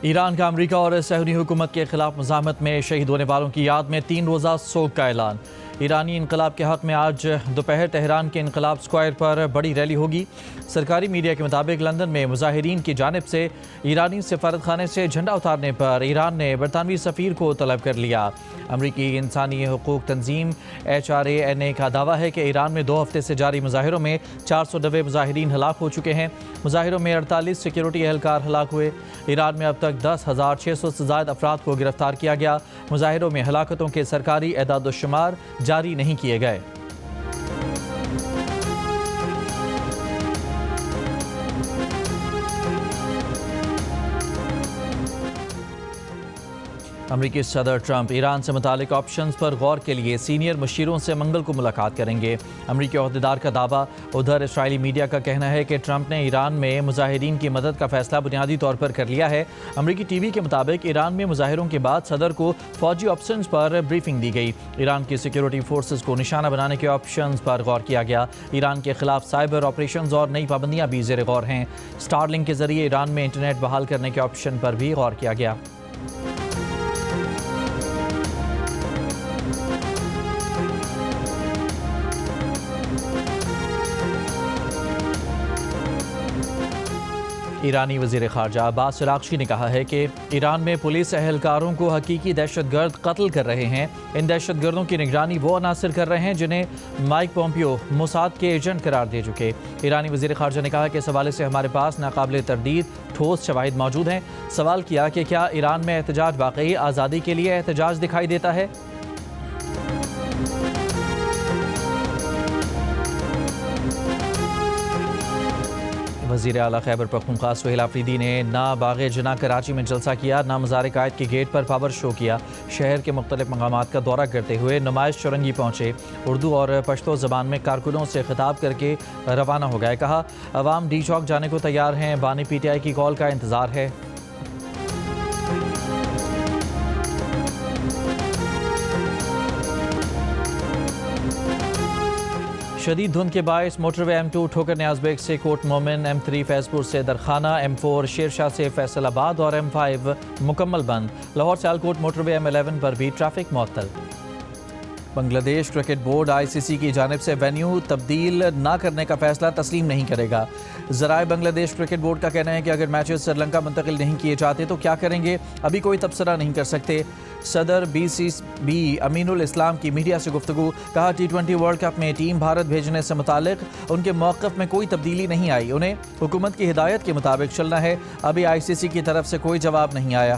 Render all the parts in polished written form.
ایران کا امریکہ اور صہیونی حکومت کے خلاف مزاحمت میں شہید ہونے والوں کی یاد میں 3 روزہ سوگ کا اعلان۔ ایرانی انقلاب کے حق میں آج دوپہر تہران کے انقلاب اسکوائر پر بڑی ریلی ہوگی۔ سرکاری میڈیا کے مطابق لندن میں مظاہرین کی جانب سے ایرانی سفارت خانے سے جھنڈا اتارنے پر ایران نے برطانوی سفیر کو طلب کر لیا۔ امریکی انسانی حقوق تنظیم HRANA کا دعویٰ ہے کہ ایران میں 2 ہفتے سے جاری مظاہروں میں 490 مظاہرین ہلاک ہو چکے ہیں۔ مظاہروں میں 48 سیکیورٹی اہلکار ہلاک ہوئے۔ ایران میں اب تک 10,600 سے زائد افراد کو گرفتار کیا گیا۔ مظاہروں میں ہلاکتوں کے سرکاری اعداد و شمار جاری نہیں کیے گئے۔ امریکی صدر ٹرمپ ایران سے متعلق آپشنز پر غور کے لیے سینئر مشیروں سے منگل کو ملاقات کریں گے۔ امریکی عہدیدار کا دعویٰ۔ ادھر اسرائیلی میڈیا کا کہنا ہے کہ ٹرمپ نے ایران میں مظاہرین کی مدد کا فیصلہ بنیادی طور پر کر لیا ہے۔ امریکی ٹی وی کے مطابق ایران میں مظاہروں کے بعد صدر کو فوجی آپشنز پر بریفنگ دی گئی۔ ایران کی سیکیورٹی فورسز کو نشانہ بنانے کے آپشنز پر غور کیا گیا۔ ایران کے خلاف سائبر آپریشنز اور نئی پابندیاں بھی زیر غور ہیں۔ اسٹار لنک کے ذریعے ایران میں انٹرنیٹ بحال کرنے کے آپشن پر بھی غور کیا گیا۔ ایرانی وزیر خارجہ عباس عراقچی نے کہا ہے کہ ایران میں پولیس اہلکاروں کو حقیقی دہشت گرد قتل کر رہے ہیں۔ ان دہشت گردوں کی نگرانی وہ عناصر کر رہے ہیں جنہیں مائک پومپیو موساد کے ایجنٹ قرار دے چکے۔ ایرانی وزیر خارجہ نے کہا کہ اس حوالے سے ہمارے پاس ناقابل تردید ٹھوس شواہد موجود ہیں۔ سوال کیا کہ کیا ایران میں احتجاج واقعی آزادی کے لیے احتجاج دکھائی دیتا ہے؟ وزیر اعلیٰ خیبر پختونخوا سہیل آفریدی نے نہ باغ جناح کراچی میں جلسہ کیا، نہ مزار قائد کے گیٹ پر پاور شو کیا۔ شہر کے مختلف مقامات کا دورہ کرتے ہوئے نمائش چورنگی پہنچے۔ اردو اور پشتو زبان میں کارکنوں سے خطاب کر کے روانہ ہو گئے۔ کہا عوام ڈی چوک جانے کو تیار ہیں، بانی PTI کی کال کا انتظار ہے۔ شدید دھند کے باعث موٹر وے M2 ٹھوکر نیاز بیگ سے کوٹ مومن، M3 فیض پور سے درخانہ، M4 شیرشاہ سے فیصل آباد اور M5 مکمل بند۔ لاہور سیالکوٹ موٹر وے M11 پر بھی ٹریفک معطل۔ بنگلہ دیش کرکٹ بورڈ ICC کی جانب سے وینیو تبدیل نہ کرنے کا فیصلہ تسلیم نہیں کرے گا۔ ذرائع بنگلہ دیش کرکٹ بورڈ کا کہنا ہے کہ اگر میچز سری لنکا منتقل نہیں کیے جاتے تو کیا کریں گے، ابھی کوئی تبصرہ نہیں کر سکتے۔ صدر BCB امین الاسلام کی میڈیا سے گفتگو۔ کہا T20 ورلڈ کپ میں ٹیم بھارت بھیجنے سے متعلق ان کے موقف میں کوئی تبدیلی نہیں آئی، انہیں حکومت کی ہدایت کے مطابق چلنا ہے۔ ابھی ICC کی طرف سے کوئی جواب نہیں آیا۔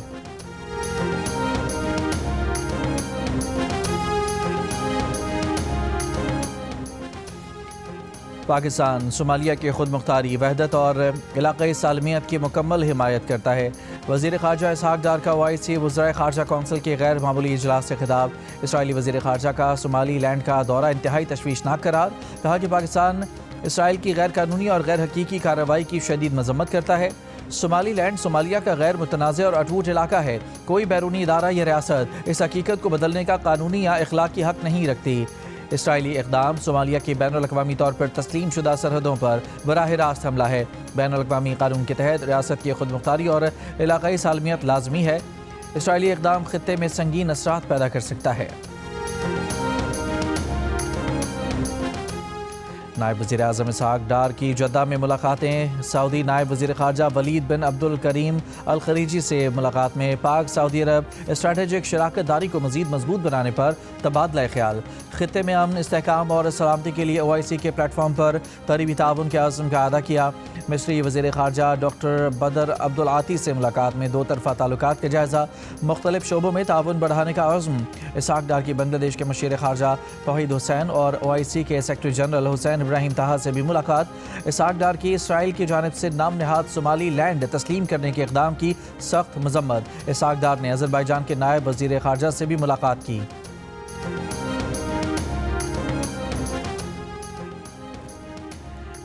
پاکستان صومالیہ کی خود مختاری، وحدت اور علاقائی سالمیت کی مکمل حمایت کرتا ہے۔ وزیر خارجہ اسحاق ڈار کا OIC وزرائے خارجہ کونسل کے غیر معمولی اجلاس سے خطاب۔ اسرائیلی وزیر خارجہ کا صومالی لینڈ کا دورہ انتہائی تشویشناک قرار۔ کہا کہ پاکستان اسرائیل کی غیر قانونی اور غیر حقیقی کارروائی کی شدید مذمت کرتا ہے۔ صومالی لینڈ صومالیہ کا غیر متنازع اور اٹوٹ علاقہ ہے۔ کوئی بیرونی ادارہ یا ریاست اس حقیقت کو بدلنے کا قانونی یا اخلاقی حق نہیں رکھتی۔ اسرائیلی اقدام صومالیہ کی بین الاقوامی طور پر تسلیم شدہ سرحدوں پر براہ راست حملہ ہے۔ بین الاقوامی قانون کے تحت ریاست کی خود مختاری اور علاقائی سالمیت لازمی ہے۔ اسرائیلی اقدام خطے میں سنگین اثرات پیدا کر سکتا ہے۔ نائب وزیر اعظم اسحاق ڈار کی جدہ میں ملاقاتیں۔ سعودی نائب وزیر خارجہ ولید بن عبد الکریم الخلیجی سے ملاقات میں پاک سعودی عرب اسٹریٹجک شراکت داری کو مزید مضبوط بنانے پر تبادلہ خیال۔ خطے میں امن، استحکام اور سلامتی کے لیے OIC کے پلیٹ فارم پر قریبی تعاون کے عزم کا اعادہ کیا۔ مصری وزیر خارجہ ڈاکٹر بدر عبدالعاطی سے ملاقات میں 2 طرفہ تعلقات کا جائزہ، مختلف شعبوں میں تعاون بڑھانے کا عزم۔ اسحاق ڈار کی بنگلہ دیش کے مشیر خارجہ توحید حسین اور OIC کے سیکرٹری جنرل حسین ابراہیم طہا سے بھی ملاقات۔ اسحاق ڈار کی اسرائیل کی جانب سے نام نہاد صومالی لینڈ تسلیم کرنے کے اقدام کی سخت مذمت۔ اسحاق ڈار نے آذربائیجان کے نائب وزیر خارجہ سے بھی ملاقات کی۔